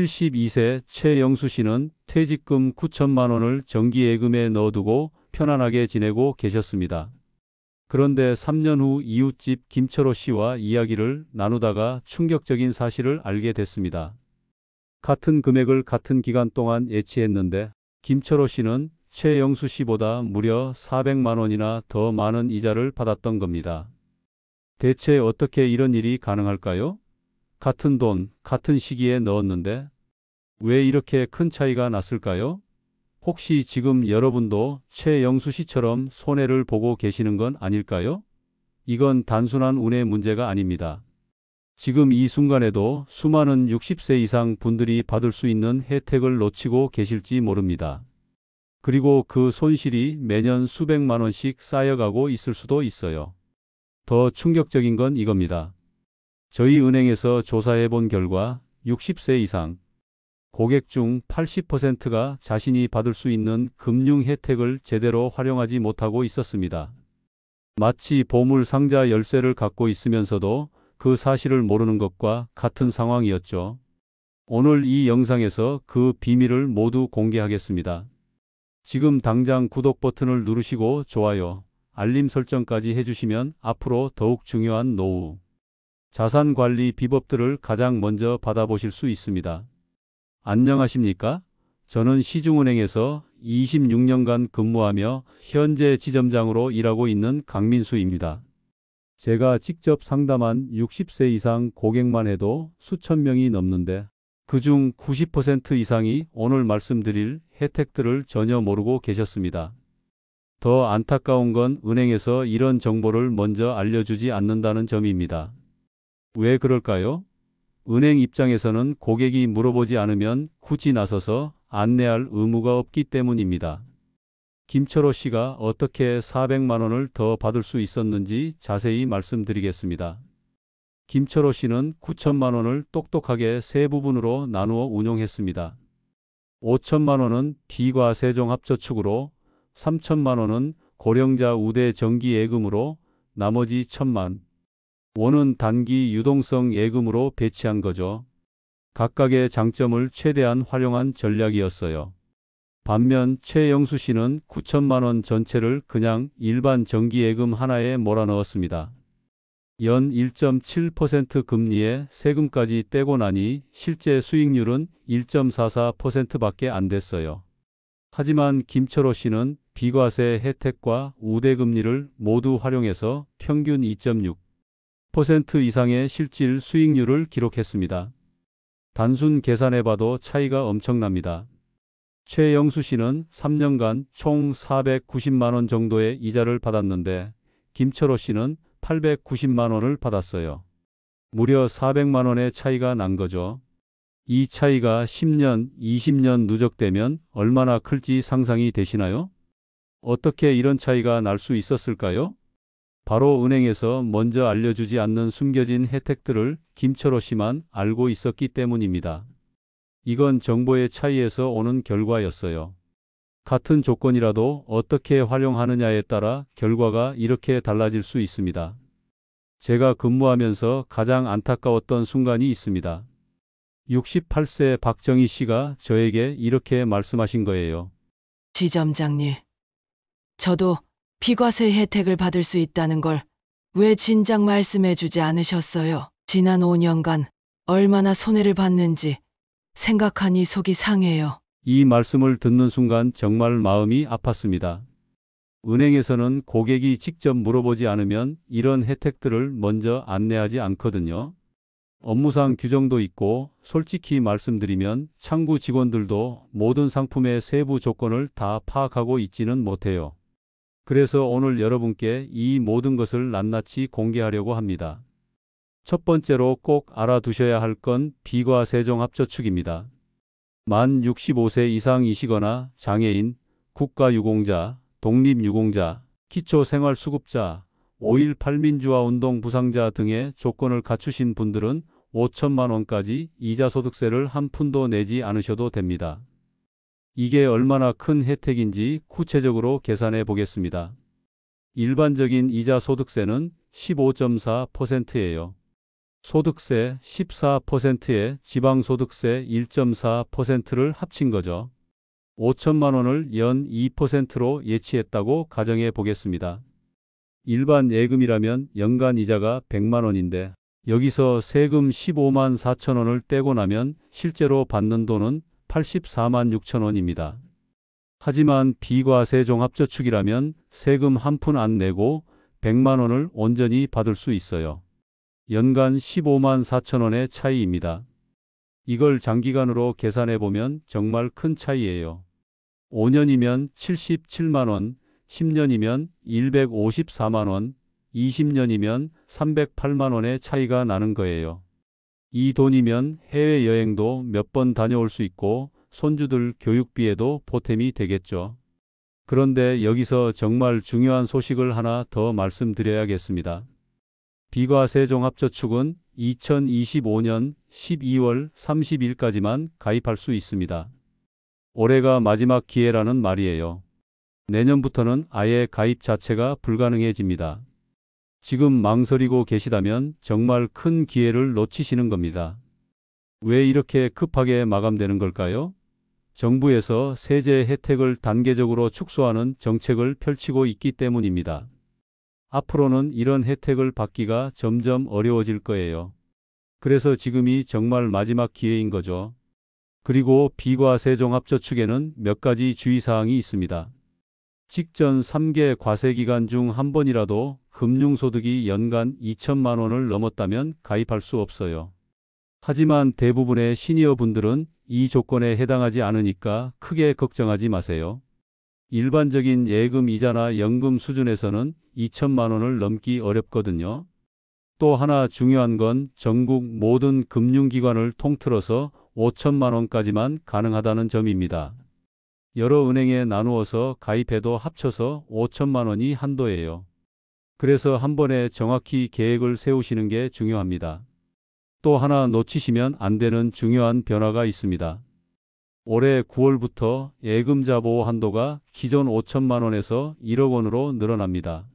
72세 최영수 씨는 퇴직금 9천만 원을 정기예금에 넣어두고 편안하게 지내고 계셨습니다. 그런데 3년 후 이웃집 김철호 씨와 이야기를 나누다가 충격적인 사실을 알게 됐습니다. 같은 금액을 같은 기간 동안 예치했는데 김철호 씨는 최영수 씨보다 무려 400만 원이나 더 많은 이자를 받았던 겁니다. 대체 어떻게 이런 일이 가능할까요? 같은 돈, 같은 시기에 넣었는데 왜 이렇게 큰 차이가 났을까요? 혹시 지금 여러분도 최영수 씨처럼 손해를 보고 계시는 건 아닐까요? 이건 단순한 운의 문제가 아닙니다. 지금 이 순간에도 수많은 60세 이상 분들이 받을 수 있는 혜택을 놓치고 계실지 모릅니다. 그리고 그 손실이 매년 수백만 원씩 쌓여가고 있을 수도 있어요. 더 충격적인 건 이겁니다. 저희 은행에서 조사해 본 결과 60세 이상 고객 중 80%가 자신이 받을 수 있는 금융 혜택을 제대로 활용하지 못하고 있었습니다. 마치 보물 상자 열쇠를 갖고 있으면서도 그 사실을 모르는 것과 같은 상황이었죠. 오늘 이 영상에서 그 비밀을 모두 공개하겠습니다. 지금 당장 구독 버튼을 누르시고 좋아요, 알림 설정까지 해주시면 앞으로 더욱 중요한 노후, 자산 관리 비법들을 가장 먼저 받아보실 수 있습니다. 안녕하십니까? 저는 시중은행에서 26년간 근무하며 현재 지점장으로 일하고 있는 강민수입니다. 제가 직접 상담한 60세 이상 고객만 해도 수천 명이 넘는데 그중 90% 이상이 오늘 말씀드릴 혜택들을 전혀 모르고 계셨습니다. 더 안타까운 건 은행에서 이런 정보를 먼저 알려주지 않는다는 점입니다. 왜 그럴까요? 은행 입장에서는 고객이 물어보지 않으면 굳이 나서서 안내할 의무가 없기 때문입니다. 김철호 씨가 어떻게 400만 원을 더 받을 수 있었는지 자세히 말씀드리겠습니다. 김철호 씨는 9천만 원을 똑똑하게 세 부분으로 나누어 운용했습니다. 5천만 원은 비과세종합저축으로, 3천만 원은 고령자 우대 정기예금으로, 나머지 1천만 원은 단기 유동성 예금으로 배치한 거죠. 각각의 장점을 최대한 활용한 전략이었어요. 반면 최영수 씨는 9천만 원 전체를 그냥 일반 정기예금 하나에 몰아넣었습니다. 연 1.7% 금리에 세금까지 떼고 나니 실제 수익률은 1.44%밖에 안 됐어요. 하지만 김철호 씨는 비과세 혜택과 우대금리를 모두 활용해서 평균 2.6% 이상의 실질 수익률을 기록했습니다. 단순 계산해봐도 차이가 엄청납니다. 최영수 씨는 3년간 총 490만 원 정도의 이자를 받았는데 김철호 씨는 890만 원을 받았어요. 무려 400만 원의 차이가 난 거죠. 이 차이가 10년, 20년 누적되면 얼마나 클지 상상이 되시나요? 어떻게 이런 차이가 날 수 있었을까요? 바로 은행에서 먼저 알려주지 않는 숨겨진 혜택들을 김철호 씨만 알고 있었기 때문입니다. 이건 정보의 차이에서 오는 결과였어요. 같은 조건이라도 어떻게 활용하느냐에 따라 결과가 이렇게 달라질 수 있습니다. 제가 근무하면서 가장 안타까웠던 순간이 있습니다. 68세 박정희 씨가 저에게 이렇게 말씀하신 거예요. 지점장님, 저도 비과세 혜택을 받을 수 있다는 걸 왜 진작 말씀해 주지 않으셨어요? 지난 5년간 얼마나 손해를 봤는지 생각하니 속이 상해요. 이 말씀을 듣는 순간 정말 마음이 아팠습니다. 은행에서는 고객이 직접 물어보지 않으면 이런 혜택들을 먼저 안내하지 않거든요. 업무상 규정도 있고 솔직히 말씀드리면 창구 직원들도 모든 상품의 세부 조건을 다 파악하고 있지는 못해요. 그래서 오늘 여러분께 이 모든 것을 낱낱이 공개하려고 합니다. 첫 번째로 꼭 알아두셔야 할 건 비과세종합저축입니다. 만 65세 이상이시거나 장애인, 국가유공자, 독립유공자, 기초생활수급자, 5.18 민주화 운동 부상자 등의 조건을 갖추신 분들은 5천만 원까지 이자소득세를 한 푼도 내지 않으셔도 됩니다. 이게 얼마나 큰 혜택인지 구체적으로 계산해 보겠습니다. 일반적인 이자소득세는 15.4%예요. 소득세 14%에 지방소득세 1.4%를 합친 거죠. 5천만 원을 연 2%로 예치했다고 가정해 보겠습니다. 일반 예금이라면 연간 이자가 100만 원인데 여기서 세금 15만 4천 원을 떼고 나면 실제로 받는 돈은 84만 6천 원입니다. 하지만 비과세 종합저축이라면 세금 한 푼 안 내고 100만 원을 온전히 받을 수 있어요. 연간 15만 4천 원의 차이입니다. 이걸 장기간으로 계산해 보면 정말 큰 차이예요. 5년이면 77만 원, 10년이면 154만 원, 20년이면 308만 원의 차이가 나는 거예요. 이 돈이면 해외여행도 몇 번 다녀올 수 있고 손주들 교육비에도 보탬이 되겠죠. 그런데 여기서 정말 중요한 소식을 하나 더 말씀드려야겠습니다. 비과세 종합저축은 2025년 12월 30일까지만 가입할 수 있습니다. 올해가 마지막 기회라는 말이에요. 내년부터는 아예 가입 자체가 불가능해집니다. 지금 망설이고 계시다면 정말 큰 기회를 놓치시는 겁니다. 왜 이렇게 급하게 마감되는 걸까요? 정부에서 세제 혜택을 단계적으로 축소하는 정책을 펼치고 있기 때문입니다. 앞으로는 이런 혜택을 받기가 점점 어려워질 거예요. 그래서 지금이 정말 마지막 기회인 거죠. 그리고 비과세 종합저축에는 몇 가지 주의사항이 있습니다. 직전 3개 과세기간 중 한 번이라도 금융소득이 연간 2천만 원을 넘었다면 가입할 수 없어요. 하지만 대부분의 시니어분들은 이 조건에 해당하지 않으니까 크게 걱정하지 마세요. 일반적인 예금 이자나 연금 수준에서는 2천만 원을 넘기 어렵거든요. 또 하나 중요한 건 전국 모든 금융기관을 통틀어서 5천만 원까지만 가능하다는 점입니다. 여러 은행에 나누어서 가입해도 합쳐서 5천만 원이 한도예요. 그래서 한 번에 정확히 계획을 세우시는 게 중요합니다. 또 하나 놓치시면 안 되는 중요한 변화가 있습니다. 올해 9월부터 예금자 보호 한도가 기존 5천만 원에서 1억 원으로 늘어납니다.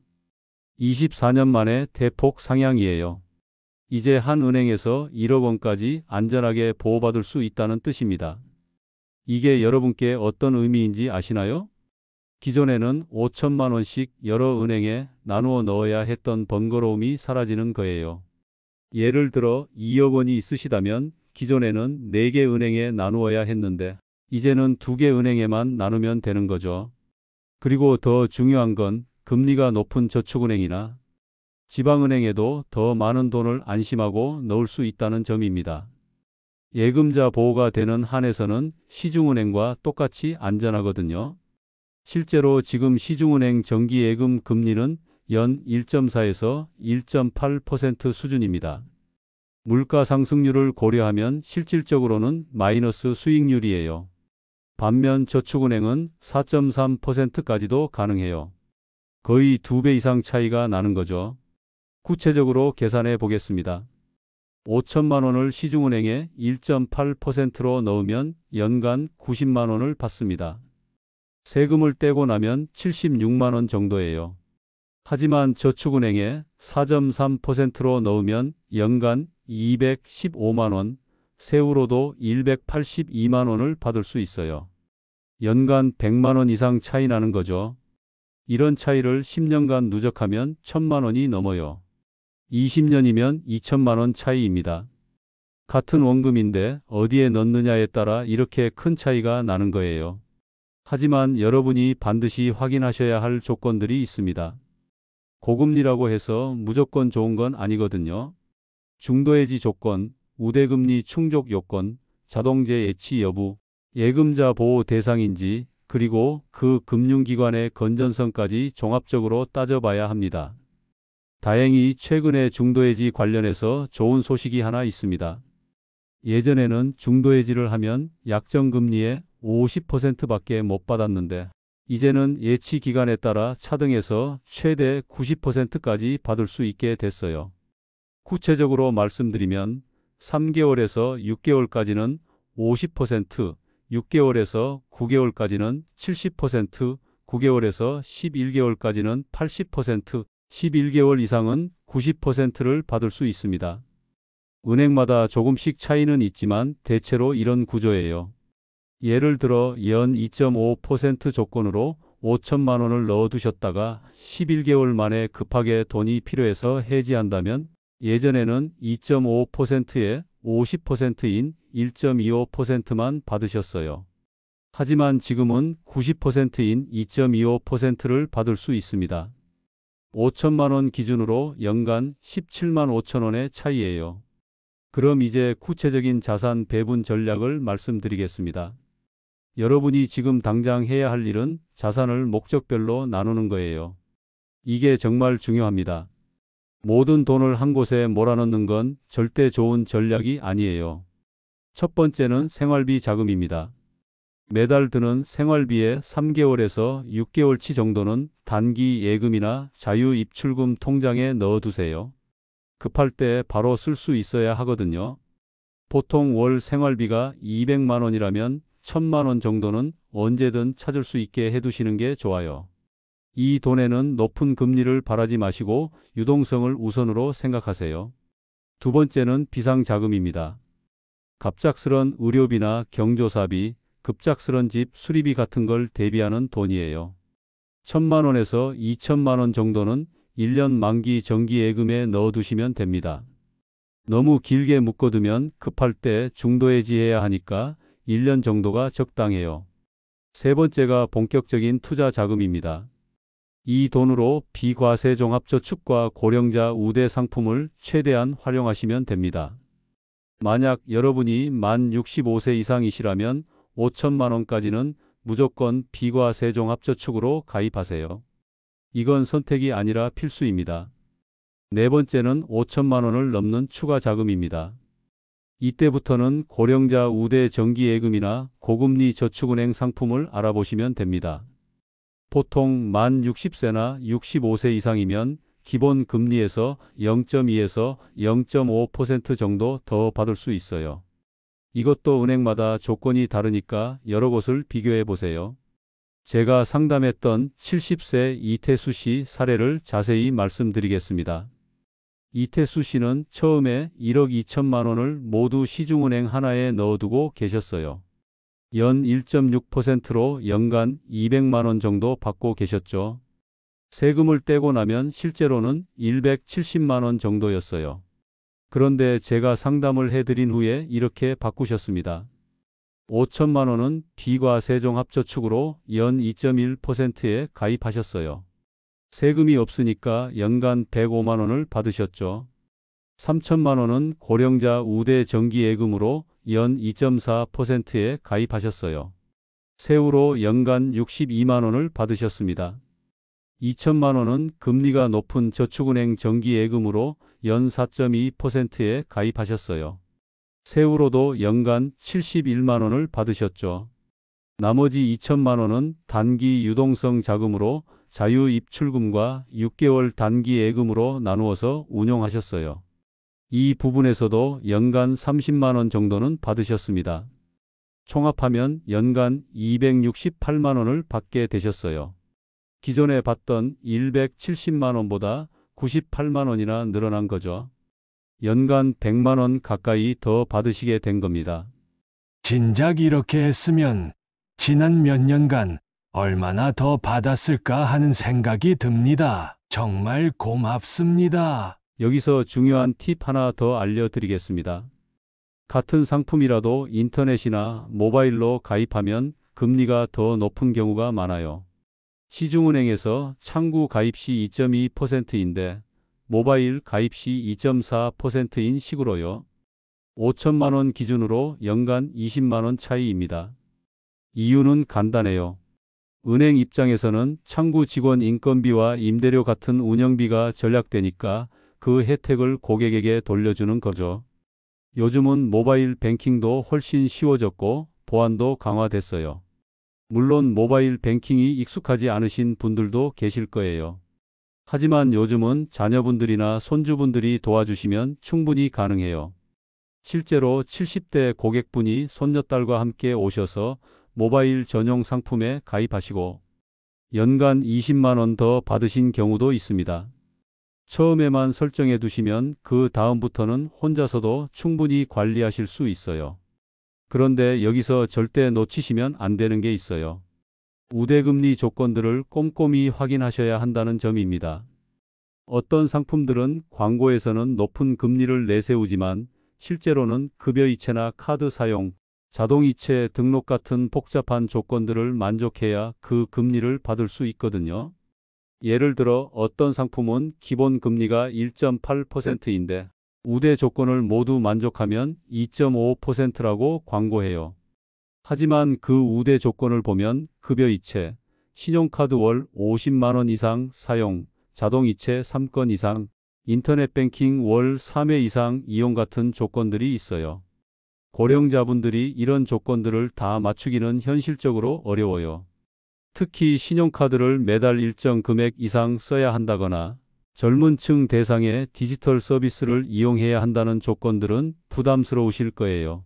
24년 만에 대폭 상향이에요. 이제 한 은행에서 1억 원까지 안전하게 보호받을 수 있다는 뜻입니다. 이게 여러분께 어떤 의미인지 아시나요? 기존에는 5천만 원씩 여러 은행에 나누어 넣어야 했던 번거로움이 사라지는 거예요. 예를 들어 2억 원이 있으시다면 기존에는 4개 은행에 나누어야 했는데 이제는 2개 은행에만 나누면 되는 거죠. 그리고 더 중요한 건 금리가 높은 저축은행이나 지방은행에도 더 많은 돈을 안심하고 넣을 수 있다는 점입니다. 예금자 보호가 되는 한에서는 시중은행과 똑같이 안전하거든요. 실제로 지금 시중은행 정기예금 금리는 연 1.4에서 1.8% 수준입니다. 물가 상승률을 고려하면 실질적으로는 마이너스 수익률이에요. 반면 저축은행은 4.3%까지도 가능해요. 거의 2배 이상 차이가 나는 거죠. 구체적으로 계산해 보겠습니다. 5천만 원을 시중은행에 1.8%로 넣으면 연간 90만 원을 받습니다. 세금을 떼고 나면 76만 원 정도예요. 하지만 저축은행에 4.3%로 넣으면 연간 215만 원, 세후로도 182만 원을 받을 수 있어요. 연간 100만 원 이상 차이 나는 거죠. 이런 차이를 10년간 누적하면 1,000만 원이 넘어요. 20년이면 2천만 원 차이입니다. 같은 원금인데 어디에 넣느냐에 따라 이렇게 큰 차이가 나는 거예요. 하지만 여러분이 반드시 확인하셔야 할 조건들이 있습니다. 고금리라고 해서 무조건 좋은 건 아니거든요. 중도해지 조건, 우대금리 충족 요건, 자동제 예치 여부, 예금자 보호 대상인지, 그리고 그 금융기관의 건전성까지 종합적으로 따져봐야 합니다. 다행히 최근에 중도해지 관련해서 좋은 소식이 하나 있습니다. 예전에는 중도해지를 하면 약정금리의 50%밖에 못 받았는데 이제는 예치 기간에 따라 차등해서 최대 90%까지 받을 수 있게 됐어요. 구체적으로 말씀드리면 3개월에서 6개월까지는 50%, 6개월에서 9개월까지는 70%, 9개월에서 11개월까지는 80%, 11개월 이상은 90%를 받을 수 있습니다. 은행마다 조금씩 차이는 있지만 대체로 이런 구조예요. 예를 들어 연 2.5% 조건으로 5천만 원을 넣어두셨다가 11개월 만에 급하게 돈이 필요해서 해지한다면 예전에는 2.5%에 50%인 1.25%만 받으셨어요. 하지만 지금은 90%인 2.25%를 받을 수 있습니다. 5천만 원 기준으로 연간 17만 5천 원의 차이예요. 그럼 이제 구체적인 자산 배분 전략을 말씀드리겠습니다. 여러분이 지금 당장 해야 할 일은 자산을 목적별로 나누는 거예요. 이게 정말 중요합니다. 모든 돈을 한 곳에 몰아넣는 건 절대 좋은 전략이 아니에요. 첫 번째는 생활비 자금입니다. 매달 드는 생활비의 3개월에서 6개월치 정도는 단기 예금이나 자유입출금 통장에 넣어두세요. 급할 때 바로 쓸 수 있어야 하거든요. 보통 월 생활비가 200만 원이라면 1000만 원 정도는 언제든 찾을 수 있게 해두시는 게 좋아요. 이 돈에는 높은 금리를 바라지 마시고 유동성을 우선으로 생각하세요. 두 번째는 비상자금입니다. 갑작스런 의료비나 경조사비, 급작스런 집 수리비 같은 걸 대비하는 돈이에요. 1000만 원에서 2000만 원 정도는 1년 만기 정기예금에 넣어두시면 됩니다. 너무 길게 묶어두면 급할 때 중도해지해야 하니까 1년 정도가 적당해요. 세 번째가 본격적인 투자 자금입니다. 이 돈으로 비과세 종합저축과 고령자 우대 상품을 최대한 활용하시면 됩니다. 만약 여러분이 만 65세 이상이시라면 5천만 원까지는 무조건 비과세 종합저축으로 가입하세요. 이건 선택이 아니라 필수입니다. 네 번째는 5천만 원을 넘는 추가 자금입니다. 이때부터는 고령자 우대 정기예금이나 고금리 저축은행 상품을 알아보시면 됩니다. 보통 만 60세나 65세 이상이면 기본 금리에서 0.2에서 0.5% 정도 더 받을 수 있어요. 이것도 은행마다 조건이 다르니까 여러 곳을 비교해 보세요. 제가 상담했던 70세 이태수 씨 사례를 자세히 말씀드리겠습니다. 이태수 씨는 처음에 1억 2천만 원을 모두 시중은행 하나에 넣어두고 계셨어요. 연 1.6%로 연간 200만 원 정도 받고 계셨죠. 세금을 떼고 나면 실제로는 170만 원 정도였어요. 그런데 제가 상담을 해드린 후에 이렇게 바꾸셨습니다. 5천만 원은 비과세 종합저축으로 연 2.1%에 가입하셨어요. 세금이 없으니까 연간 105만 원을 받으셨죠. 3천만 원은 고령자 우대 정기예금으로 연 2.4%에 가입하셨어요. 세후로 연간 62만 원을 받으셨습니다. 2천만 원은 금리가 높은 저축은행 정기예금으로 연 4.2%에 가입하셨어요. 세후로도 연간 71만 원을 받으셨죠. 나머지 2천만 원은 단기 유동성 자금으로 자유입출금과 6개월 단기 예금으로 나누어서 운용하셨어요. 이 부분에서도 연간 30만 원 정도는 받으셨습니다. 총합하면 연간 268만 원을 받게 되셨어요. 기존에 받던 170만 원보다 98만 원이나 늘어난 거죠. 연간 100만 원 가까이 더 받으시게 된 겁니다. 진작 이렇게 했으면 지난 몇 년간 얼마나 더 받았을까 하는 생각이 듭니다. 정말 고맙습니다. 여기서 중요한 팁 하나 더 알려드리겠습니다. 같은 상품이라도 인터넷이나 모바일로 가입하면 금리가 더 높은 경우가 많아요. 시중은행에서 창구 가입 시 2.2%인데 모바일 가입 시 2.4%인 식으로요. 5천만 원 기준으로 연간 20만 원 차이입니다. 이유는 간단해요. 은행 입장에서는 창구 직원 인건비와 임대료 같은 운영비가 절약되니까 그 혜택을 고객에게 돌려주는 거죠. 요즘은 모바일 뱅킹도 훨씬 쉬워졌고 보안도 강화됐어요. 물론 모바일 뱅킹이 익숙하지 않으신 분들도 계실 거예요. 하지만 요즘은 자녀분들이나 손주분들이 도와주시면 충분히 가능해요. 실제로 70대 고객분이 손녀딸과 함께 오셔서 모바일 전용 상품에 가입하시고 연간 20만 원 더 받으신 경우도 있습니다. 처음에만 설정해 두시면 그 다음부터는 혼자서도 충분히 관리하실 수 있어요. 그런데 여기서 절대 놓치시면 안 되는 게 있어요. 우대금리 조건들을 꼼꼼히 확인하셔야 한다는 점입니다. 어떤 상품들은 광고에서는 높은 금리를 내세우지만 실제로는 급여이체나 카드 사용, 자동이체 등록 같은 복잡한 조건들을 만족해야 그 금리를 받을 수 있거든요. 예를 들어 어떤 상품은 기본 금리가 1.8%인데 우대 조건을 모두 만족하면 2.5%라고 광고해요. 하지만 그 우대 조건을 보면 급여이체, 신용카드 월 50만 원 이상 사용, 자동이체 3건 이상, 인터넷 뱅킹 월 3회 이상 이용 같은 조건들이 있어요. 고령자분들이 이런 조건들을 다 맞추기는 현실적으로 어려워요. 특히 신용카드를 매달 일정 금액 이상 써야 한다거나 젊은 층 대상의 디지털 서비스를 이용해야 한다는 조건들은 부담스러우실 거예요.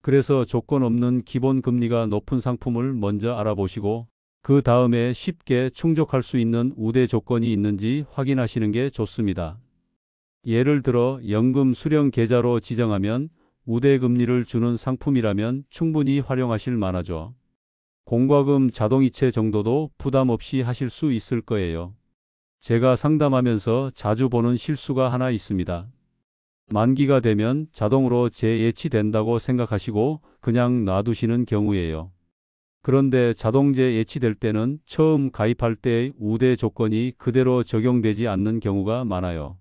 그래서 조건 없는 기본 금리가 높은 상품을 먼저 알아보시고 그 다음에 쉽게 충족할 수 있는 우대 조건이 있는지 확인하시는 게 좋습니다. 예를 들어 연금 수령 계좌로 지정하면 우대 금리를 주는 상품이라면 충분히 활용하실 만하죠. 공과금 자동이체 정도도 부담 없이 하실 수 있을 거예요. 제가 상담하면서 자주 보는 실수가 하나 있습니다. 만기가 되면 자동으로 재예치된다고 생각하시고 그냥 놔두시는 경우예요. 그런데 자동 재예치될 때는 처음 가입할 때의 우대 조건이 그대로 적용되지 않는 경우가 많아요.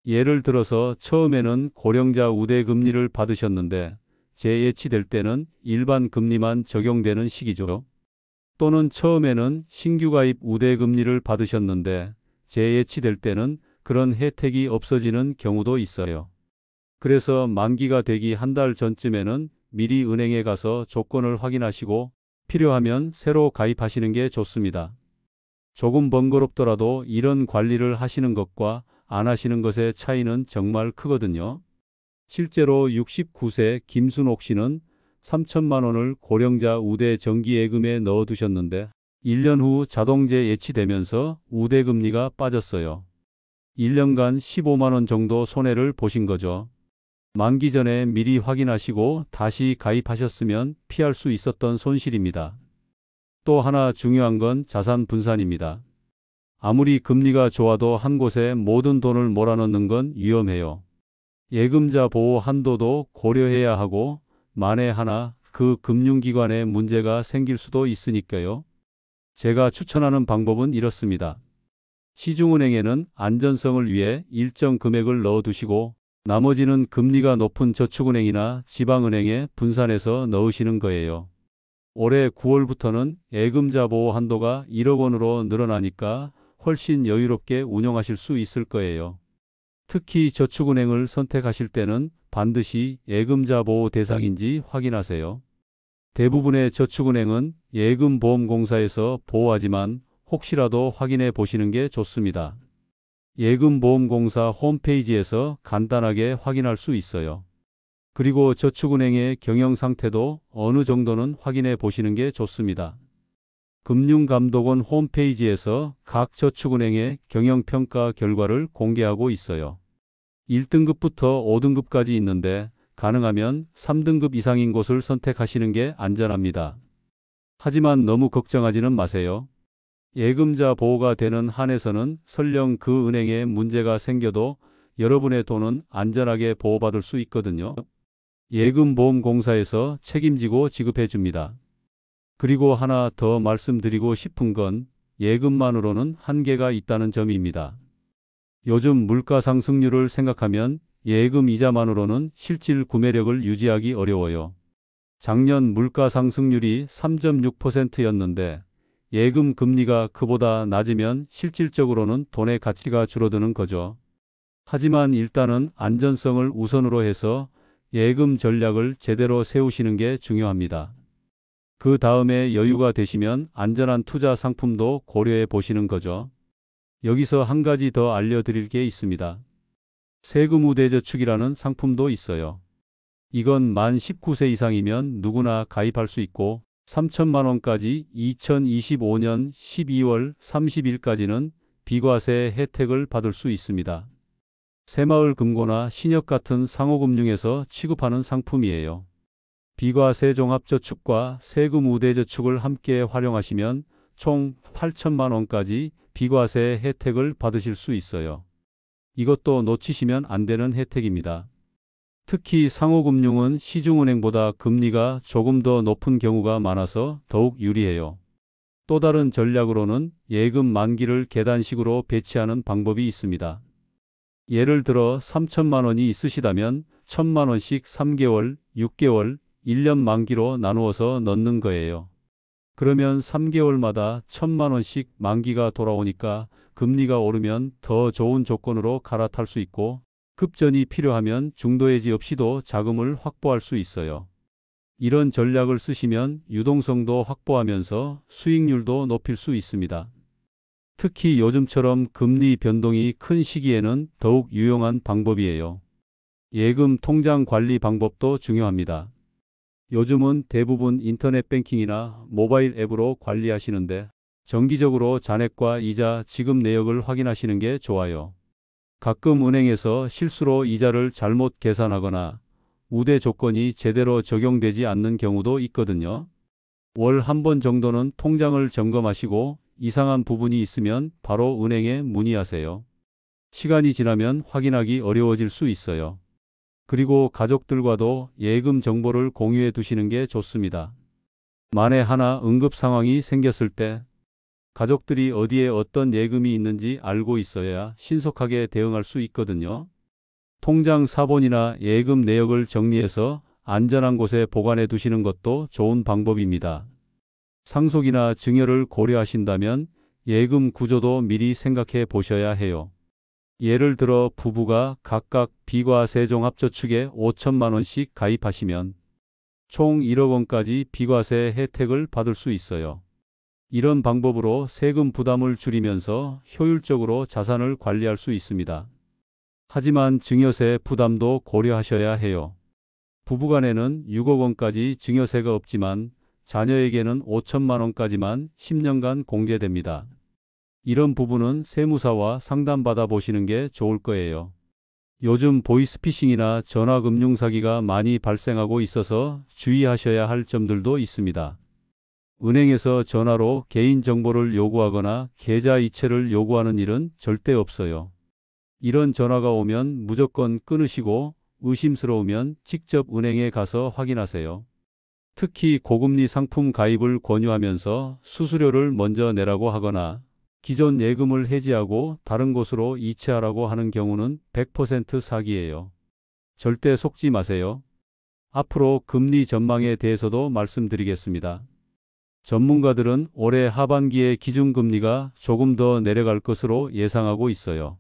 예를 들어서 처음에는 고령자 우대 금리를 받으셨는데 재예치될 때는 일반 금리만 적용되는 시기죠. 또는 처음에는 신규 가입 우대 금리를 받으셨는데 재예치될 때는 그런 혜택이 없어지는 경우도 있어요. 그래서 만기가 되기 한 달 전쯤에는 미리 은행에 가서 조건을 확인하시고 필요하면 새로 가입하시는 게 좋습니다. 조금 번거롭더라도 이런 관리를 하시는 것과 안 하시는 것의 차이는 정말 크거든요. 실제로 69세 김순옥 씨는 3천만 원을 고령자 우대 정기예금에 넣어두셨는데 1년 후 자동재 예치되면서 우대 금리가 빠졌어요. 1년간 15만 원 정도 손해를 보신 거죠. 만기 전에 미리 확인하시고 다시 가입하셨으면 피할 수 있었던 손실입니다. 또 하나 중요한 건 자산 분산입니다. 아무리 금리가 좋아도 한 곳에 모든 돈을 몰아넣는 건 위험해요. 예금자 보호 한도도 고려해야 하고 만에 하나 그 금융기관에 문제가 생길 수도 있으니까요. 제가 추천하는 방법은 이렇습니다. 시중은행에는 안전성을 위해 일정 금액을 넣어두시고 나머지는 금리가 높은 저축은행이나 지방은행에 분산해서 넣으시는 거예요. 올해 9월부터는 예금자 보호 한도가 1억 원으로 늘어나니까 훨씬 여유롭게 운영하실 수 있을 거예요. 특히 저축은행을 선택하실 때는 반드시 예금자 보호 대상인지 확인하세요. 대부분의 저축은행은 예금보험공사에서 보호하지만 혹시라도 확인해 보시는 게 좋습니다. 예금보험공사 홈페이지에서 간단하게 확인할 수 있어요. 그리고 저축은행의 경영 상태도 어느 정도는 확인해 보시는 게 좋습니다. 금융감독원 홈페이지에서 각 저축은행의 경영평가 결과를 공개하고 있어요. 1등급부터 5등급까지 있는데 가능하면 3등급 이상인 곳을 선택하시는 게 안전합니다. 하지만 너무 걱정하지는 마세요. 예금자 보호가 되는 한에서는 설령 그 은행에 문제가 생겨도 여러분의 돈은 안전하게 보호받을 수 있거든요. 예금보험공사에서 책임지고 지급해 줍니다. 그리고 하나 더 말씀드리고 싶은 건 예금만으로는 한계가 있다는 점입니다. 요즘 물가 상승률을 생각하면 예금 이자만으로는 실질 구매력을 유지하기 어려워요. 작년 물가 상승률이 3.6%였는데 예금 금리가 그보다 낮으면 실질적으로는 돈의 가치가 줄어드는 거죠. 하지만 일단은 안전성을 우선으로 해서 예금 전략을 제대로 세우시는 게 중요합니다. 그 다음에 여유가 되시면 안전한 투자 상품도 고려해 보시는 거죠. 여기서 한 가지 더 알려드릴 게 있습니다. 세금 우대저축이라는 상품도 있어요. 이건 만 19세 이상이면 누구나 가입할 수 있고 3천만 원까지 2025년 12월 30일까지는 비과세 혜택을 받을 수 있습니다. 새마을금고나 신협 같은 상호금융에서 취급하는 상품이에요. 비과세 종합저축과 세금 우대저축을 함께 활용하시면 총 8천만 원까지 비과세 혜택을 받으실 수 있어요. 이것도 놓치시면 안 되는 혜택입니다. 특히 상호금융은 시중은행보다 금리가 조금 더 높은 경우가 많아서 더욱 유리해요. 또 다른 전략으로는 예금 만기를 계단식으로 배치하는 방법이 있습니다. 예를 들어 3천만 원이 있으시다면 1천만 원씩 3개월, 6개월, 1년 만기로 나누어서 넣는 거예요. 그러면 3개월마다 1천만 원씩 만기가 돌아오니까 금리가 오르면 더 좋은 조건으로 갈아탈 수 있고 급전이 필요하면 중도해지 없이도 자금을 확보할 수 있어요. 이런 전략을 쓰시면 유동성도 확보하면서 수익률도 높일 수 있습니다. 특히 요즘처럼 금리 변동이 큰 시기에는 더욱 유용한 방법이에요. 예금 통장 관리 방법도 중요합니다. 요즘은 대부분 인터넷 뱅킹이나 모바일 앱으로 관리하시는데 정기적으로 잔액과 이자 지급 내역을 확인하시는 게 좋아요. 가끔 은행에서 실수로 이자를 잘못 계산하거나 우대 조건이 제대로 적용되지 않는 경우도 있거든요. 월 한 번 정도는 통장을 점검하시고 이상한 부분이 있으면 바로 은행에 문의하세요. 시간이 지나면 확인하기 어려워질 수 있어요. 그리고 가족들과도 예금 정보를 공유해 두시는 게 좋습니다. 만에 하나 응급 상황이 생겼을 때 가족들이 어디에 어떤 예금이 있는지 알고 있어야 신속하게 대응할 수 있거든요. 통장 사본이나 예금 내역을 정리해서 안전한 곳에 보관해 두시는 것도 좋은 방법입니다. 상속이나 증여를 고려하신다면 예금 구조도 미리 생각해 보셔야 해요. 예를 들어 부부가 각각 비과세 종합저축에 5천만 원씩 가입하시면 총 1억 원까지 비과세 혜택을 받을 수 있어요. 이런 방법으로 세금 부담을 줄이면서 효율적으로 자산을 관리할 수 있습니다. 하지만 증여세 부담도 고려하셔야 해요. 부부간에는 6억 원까지 증여세가 없지만 자녀에게는 5천만 원까지만 10년간 공제됩니다. 이런 부분은 세무사와 상담받아 보시는 게 좋을 거예요. 요즘 보이스피싱이나 전화금융 사기가 많이 발생하고 있어서 주의하셔야 할 점들도 있습니다. 은행에서 전화로 개인정보를 요구하거나 계좌 이체를 요구하는 일은 절대 없어요. 이런 전화가 오면 무조건 끊으시고 의심스러우면 직접 은행에 가서 확인하세요. 특히 고금리 상품 가입을 권유하면서 수수료를 먼저 내라고 하거나 기존 예금을 해지하고 다른 곳으로 이체하라고 하는 경우는 100% 사기예요. 절대 속지 마세요. 앞으로 금리 전망에 대해서도 말씀드리겠습니다. 전문가들은 올해 하반기에 기준금리가 조금 더 내려갈 것으로 예상하고 있어요.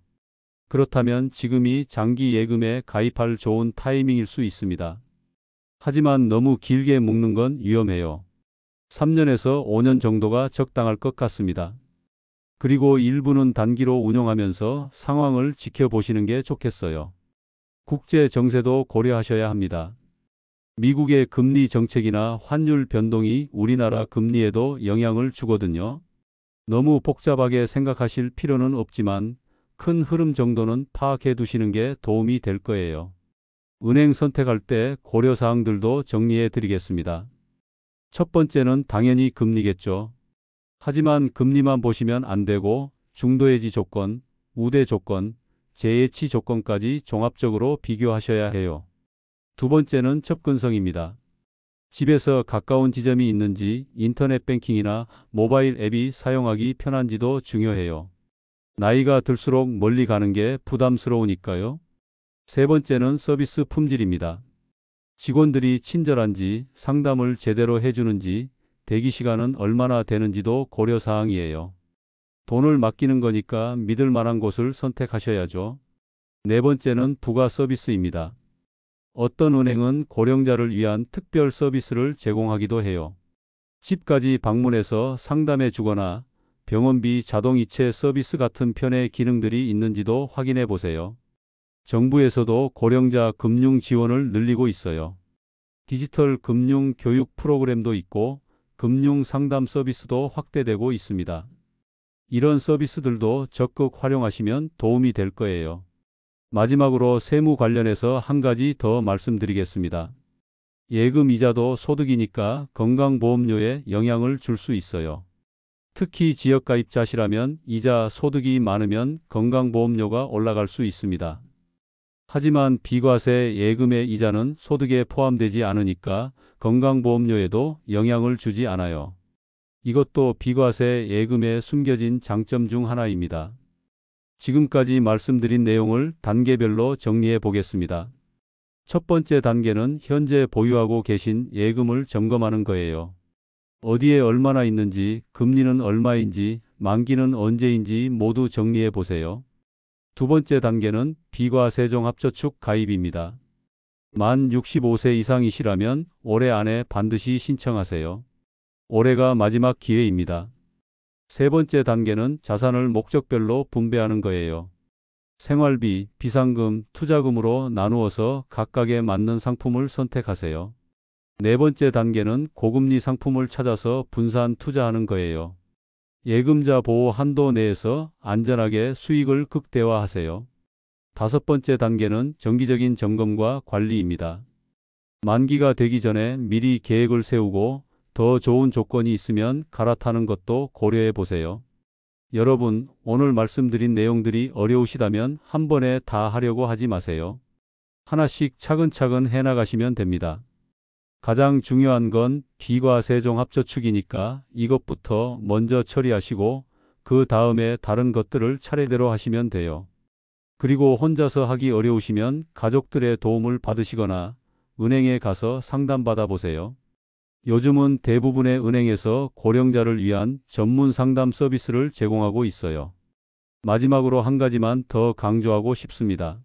그렇다면 지금이 장기 예금에 가입할 좋은 타이밍일 수 있습니다. 하지만 너무 길게 묶는 건 위험해요. 3년에서 5년 정도가 적당할 것 같습니다. 그리고 일부는 단기로 운용하면서 상황을 지켜보시는 게 좋겠어요. 국제 정세도 고려하셔야 합니다. 미국의 금리 정책이나 환율 변동이 우리나라 금리에도 영향을 주거든요. 너무 복잡하게 생각하실 필요는 없지만 큰 흐름 정도는 파악해 두시는 게 도움이 될 거예요. 은행 선택할 때 고려 사항들도 정리해 드리겠습니다. 첫 번째는 당연히 금리겠죠. 하지만 금리만 보시면 안 되고 중도해지 조건, 우대 조건, 재예치 조건까지 종합적으로 비교하셔야 해요. 두 번째는 접근성입니다. 집에서 가까운 지점이 있는지 인터넷 뱅킹이나 모바일 앱이 사용하기 편한지도 중요해요. 나이가 들수록 멀리 가는 게 부담스러우니까요. 세 번째는 서비스 품질입니다. 직원들이 친절한지, 상담을 제대로 해주는지, 대기 시간은 얼마나 되는지도 고려 사항이에요. 돈을 맡기는 거니까 믿을 만한 곳을 선택하셔야죠. 네 번째는 부가 서비스입니다. 어떤 은행은 고령자를 위한 특별 서비스를 제공하기도 해요. 집까지 방문해서 상담해 주거나 병원비 자동이체 서비스 같은 편의 기능들이 있는지도 확인해 보세요. 정부에서도 고령자 금융 지원을 늘리고 있어요. 디지털 금융 교육 프로그램도 있고 금융 상담 서비스도 확대되고 있습니다. 이런 서비스들도 적극 활용하시면 도움이 될 거예요. 마지막으로 세무 관련해서 한 가지 더 말씀드리겠습니다. 예금 이자도 소득이니까 건강보험료에 영향을 줄 수 있어요. 특히 지역가입자시라면 이자 소득이 많으면 건강보험료가 올라갈 수 있습니다. 하지만 비과세 예금의 이자는 소득에 포함되지 않으니까 건강보험료에도 영향을 주지 않아요. 이것도 비과세 예금의 숨겨진 장점 중 하나입니다. 지금까지 말씀드린 내용을 단계별로 정리해 보겠습니다. 첫 번째 단계는 현재 보유하고 계신 예금을 점검하는 거예요. 어디에 얼마나 있는지, 금리는 얼마인지, 만기는 언제인지 모두 정리해 보세요. 두 번째 단계는 비과세종합저축 가입입니다. 만 65세 이상이시라면 올해 안에 반드시 신청하세요. 올해가 마지막 기회입니다. 세 번째 단계는 자산을 목적별로 분배하는 거예요. 생활비, 비상금, 투자금으로 나누어서 각각에 맞는 상품을 선택하세요. 네 번째 단계는 고금리 상품을 찾아서 분산 투자하는 거예요. 예금자 보호 한도 내에서 안전하게 수익을 극대화하세요. 다섯 번째 단계는 정기적인 점검과 관리입니다. 만기가 되기 전에 미리 계획을 세우고 더 좋은 조건이 있으면 갈아타는 것도 고려해 보세요. 여러분, 오늘 말씀드린 내용들이 어려우시다면 한 번에 다 하려고 하지 마세요. 하나씩 차근차근 해나가시면 됩니다. 가장 중요한 건 비과세종합저축이니까 이것부터 먼저 처리하시고 그 다음에 다른 것들을 차례대로 하시면 돼요. 그리고 혼자서 하기 어려우시면 가족들의 도움을 받으시거나 은행에 가서 상담받아 보세요. 요즘은 대부분의 은행에서 고령자를 위한 전문 상담 서비스를 제공하고 있어요. 마지막으로 한 가지만 더 강조하고 싶습니다.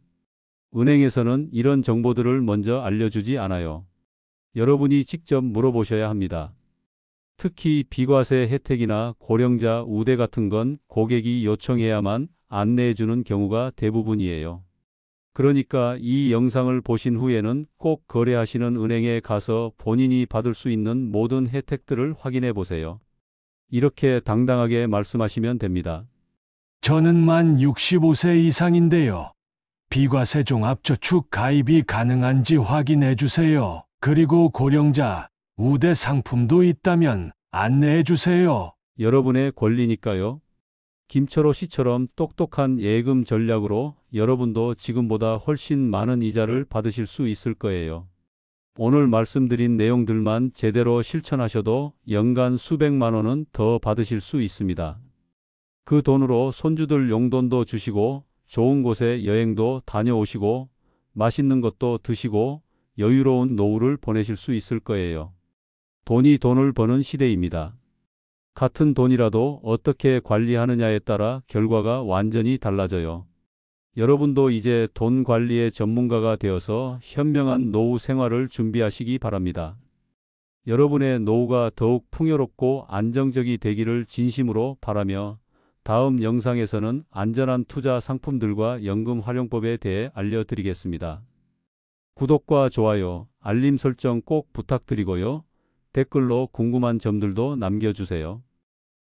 은행에서는 이런 정보들을 먼저 알려주지 않아요. 여러분이 직접 물어보셔야 합니다. 특히 비과세 혜택이나 고령자 우대 같은 건 고객이 요청해야만 안내해주는 경우가 대부분이에요. 그러니까 이 영상을 보신 후에는 꼭 거래하시는 은행에 가서 본인이 받을 수 있는 모든 혜택들을 확인해 보세요. 이렇게 당당하게 말씀하시면 됩니다. 저는 만 65세 이상인데요. 비과세종합저축 가입이 가능한지 확인해 주세요. 그리고 고령자 우대 상품도 있다면 안내해 주세요. 여러분의 권리니까요. 김철호 씨처럼 똑똑한 예금 전략으로 여러분도 지금보다 훨씬 많은 이자를 받으실 수 있을 거예요. 오늘 말씀드린 내용들만 제대로 실천하셔도 연간 수백만 원은 더 받으실 수 있습니다. 그 돈으로 손주들 용돈도 주시고 좋은 곳에 여행도 다녀오시고 맛있는 것도 드시고 여유로운 노후를 보내실 수 있을 거예요. 돈이 돈을 버는 시대입니다. 같은 돈이라도 어떻게 관리하느냐에 따라 결과가 완전히 달라져요. 여러분도 이제 돈 관리의 전문가가 되어서 현명한 노후 생활을 준비하시기 바랍니다. 여러분의 노후가 더욱 풍요롭고 안정적이 되기를 진심으로 바라며 다음 영상에서는 안전한 투자 상품들과 연금 활용법에 대해 알려드리겠습니다. 구독과 좋아요, 알림 설정 꼭 부탁드리고요. 댓글로 궁금한 점들도 남겨주세요.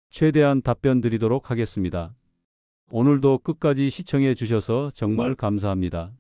최대한 답변 드리도록 하겠습니다. 오늘도 끝까지 시청해 주셔서 정말 감사합니다.